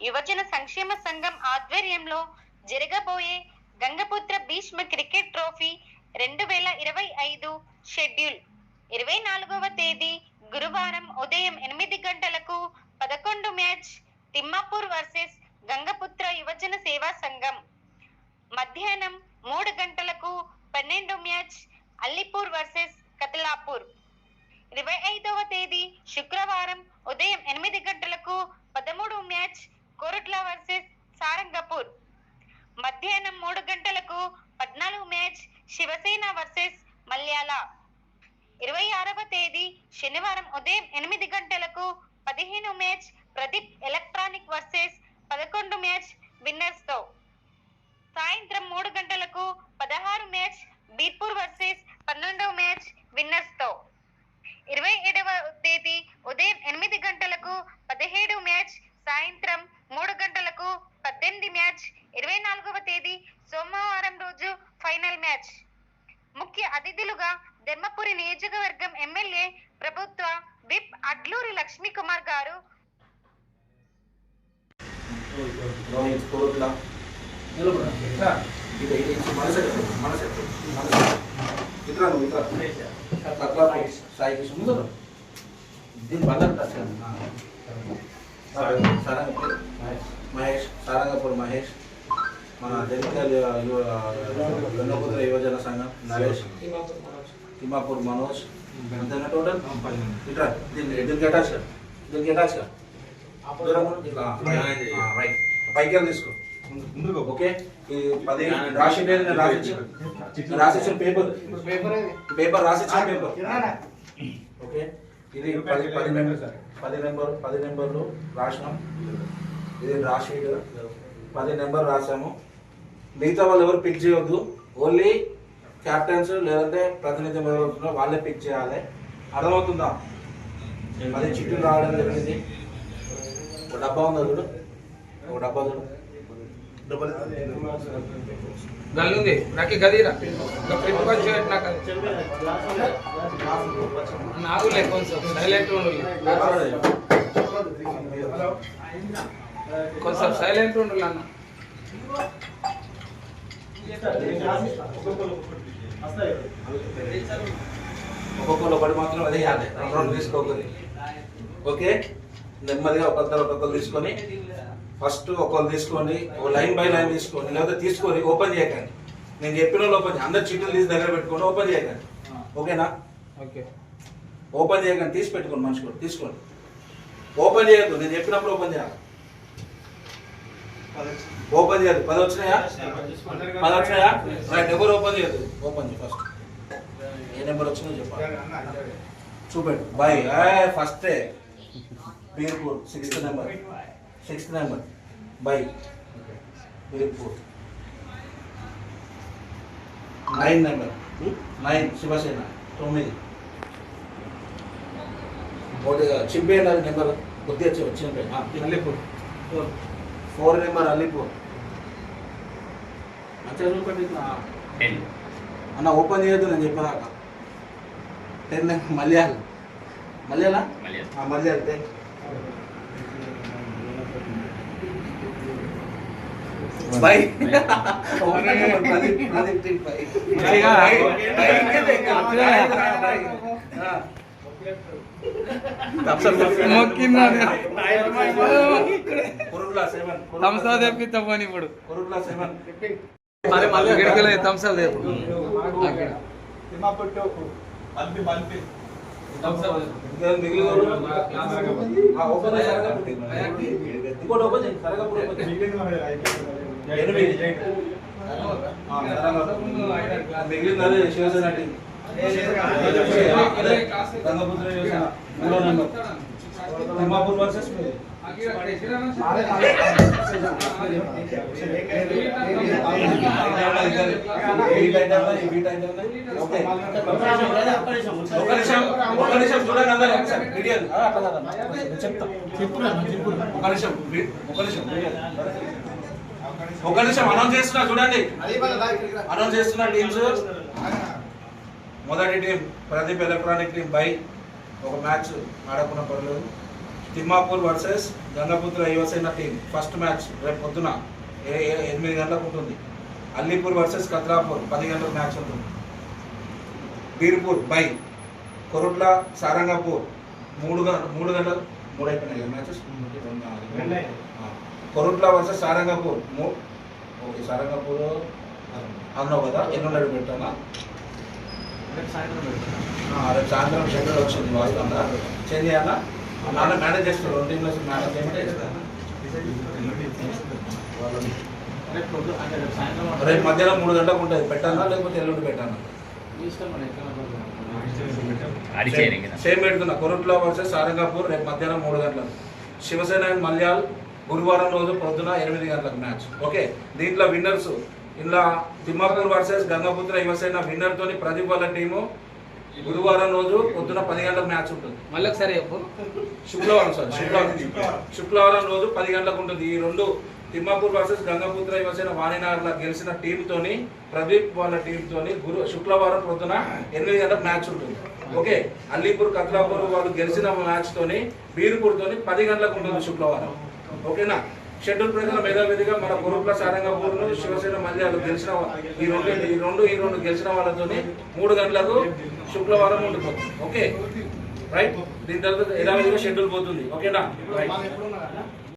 యువజన సంక్షేమ సంఘం ఆధ్వర్యంలో జరగబోయే Gangaputra Bheeshma cricket trophy 2025 schedule 24వ తేదీ గురువారం ఉదయం 8 గంటలకు 11 మ్యాచ్ తిమ్మాపూర్ వర్సెస్ గంగపుత్ర యువజన సేవా సంఘం. మధ్యాహ్నం 3 గంటలకు 12 మ్యాచ్ అల్లిపూర్ వర్సెస్ కతలాపూర్. 25వ తేదీ శుక్రవారం ఉదయం 8 గంటలకు 13 మ్యాచ్ కోరుట్ల వర్సెస్ సారంగపూర్. మధ్యాహ్నం 3 గంటలకు 14 మ్యాచ్ శివసేన వర్సెస్ మల్యాల. 26వ తేదీ శనివారం ఉదయం 8 గంటలకు 15 match Pradeep electronic versus 11 match winners తో. సాయంత్రం 3 గంటలకు 16 match Birpur versus 12 match winners తో. 27వ తేదీ ఉదయం 8 గంటలకు 17 మ్యాచ్, సాయంత్రం 3 గంటలకు 18 మ్యాచ్. 24వ తేదీ సోమవారం రోజు ఫైనల్ మ్యాచ్. ముఖ్య అతిథులుగా ధర్మపురి నియోజకవర్గం ఎమ్మెల్యే ప్రభుత్వ విప్ అడ్లూరి లక్ష్మీ కుమార్ గారు, మహేష్ సారంగపూర్ మహేష్, మన జగిత్యాల గంగపుత్ర యువజన సంఘం నరేష్, తిమ్మాపూర్ మనోజ్, అంతేనా టోటల్? ఇట్లా దీనికి అటాచ్ రైట్ పైకి తీసుకో. ఓకే, ఈ 10 రాసిచ్చిన పేపర్ రాసిచ్చిన పేపర్. ఓకే, ఇది 10 నెంబర్లు రాసినాం. ఇది రాషీట్ 10 నెంబర్ రాసాము. మిగతా వాళ్ళు ఎవరు పిక్ చేయవద్దు, ఓన్లీ క్యాప్టెన్స్ లేదంటే ప్రతినిధి ఎవరు వాళ్ళే పిక్ చేయాలి. అర్థమవుతుందా? 10 చిట్టులు రావడం జరిగింది. ఒక డబ్బా ఉందా చూడు, ఒక డబ్బా చూడు. గల్లుంది నాకి గదిరా నాగులే కొంచెం సైలెంట్ కొంచెం సైలెంట్ ఉండాలి అన్న. ఒక్కొక్కరు ఒకటి మాత్రం అదే యాదే రెండు తీసుకోకూడదు. ఓకే, నెమ్మదిగా ఒక్కొక్కరు తీసుకొని ఫస్ట్ ఒకరు తీసుకోండి, ఒక లైన్ బై లైన్ తీసుకోండి, లేకపోతే తీసుకొని ఓపెన్ చేయకండి. నేను చెప్పిన వాళ్ళు ఓపెన్ చేయండి, అందరు చిట్టులు తీసి దగ్గర పెట్టుకొని ఓపెన్ చేయకండి. ఓకేనా? ఓకే, ఓపెన్ చేయకండి, తీసి పెట్టుకోండి. మనిషి కూడా తీసుకోండి, ఓపెన్ చేయొద్దు. నేను చెప్పినప్పుడు ఓపెన్ చేయాలి. ఓపెన్ చేయదు. 10 వచ్చినాయా? రైట్, ఎవరు ఓపెన్ చేయదు. ఓపెన్ చేయి ఫస్ట్. ఏ నెంబర్ వచ్చిందో చెప్పాలి, చూపెట్టు. బై ఫస్టే Birpur 6th number by Birpur. 9 number 9 Shiv Sena 9. ఒకటి చింపేయండి అది నెంబర్ కొద్దిగా చింపే. అల్లిపూర్ 4 నెంబర్ అల్లిపూర్. మంచిగా చూపెట్టి అన్న ఓపెన్ చేయొద్దు నేను చెప్పదాకా. 10 నెంబర్ మల్యాల బై తెప్పిస్తామని ఇప్పుడు మిగిలినది శివసేన గంగపుత్ర యువసేన 3వ నెంబర్ తిమ్మాపూర్ వర్సెస్ ఒక నిమిషం అనౌన్స్ చేస్తున్నా చూడండి. అనౌన్స్ చేస్తున్నా టీమ్స్. మొదటి team Pradeep electronic team bye ఒక మ్యాచ్ ఆడకుండా పర్లేదు. Timmapur versus Gangaputra Yuvasena team first match రేపు పొద్దున 8 గంటలకు ఉంటుంది. అల్లీపూర్ వర్సెస్ కత్రాపూర్ 10 గంటలకు మ్యాచ్ ఉంటుంది. బీర్పూర్ బై కొరుట్ల సారంగపూర్ 3 గంటలకు 3 అయిపోయినాయి matches. Korutla versus Sarangpur okay Sarangpur అన్నావు కదా ఎన్నున్నాడు పెట్టానా రేపు సాయంత్రం షెడ్యూల్ వచ్చింది వాస్తవంగా చేంజ్ చేయాలా నాన్న మేనేజ్ చేస్తారు 2 టీంలో మేనేజ్ రేపు మధ్యాహ్నం 3 గంటలకు ఉంటుంది పెట్టాలా లేకపోతే ఎల్లుండి పెట్టాలా సేమ్ పెడుతున్నా. కొరుట్ల వర్సెస్ సారంగపూర్ రేపు మధ్యాహ్నం 3 గంటలకు. శివసేన అండ్ మల్యాల్ గురువారం రోజు పొద్దున 8 గంటలకు మ్యాచ్. ఓకే దీంట్లో విన్నర్స్ ఇలా తిమ్మాపూర్ వర్సెస్ గంగపుత్ర యువసేన విన్నర్ తోని ప్రదీప్ వాళ్ళ టీము గురువారం రోజు పొద్దున 10 గంటలకు మ్యాచ్ ఉంటుంది. మళ్ళీ ఒకసారి చెప్పు. శుక్రవారం రోజు 10 గంటలకు ఉంటుంది. ఈ రెండు తిమ్మాపూర్ వర్సెస్ గంగపుత్ర యువసేన వాణినగర్లో గెలిచిన టీంతోని ప్రదీప్ వాళ్ళ టీంతోని శుక్రవారం పొద్దున 8 గంటలకు మ్యాచ్ ఉంటుంది. ఓకే అల్లీపూర్ కత్రాపూర్ వాళ్ళు గెలిచిన మ్యాచ్ తోని బీర్పూర్ తోని 10 గంటలకు ఉంటుంది శుక్రవారం. ఓకేనా షెడ్యూల్ ప్రకారం యథావిధిగా మన కొరుట్ల సారంగపూర్ శివసేన మల్యాలు గెలిచిన ఈ రెండు గెలిచిన వాళ్ళతోని 3 గంటలకు శుక్రవారం ఉండిపోతుంది. ఓకే రైట్ దీని తర్వాత యథావిధిగా షెడ్యూల్ పోతుంది. ఓకేనా రైట్.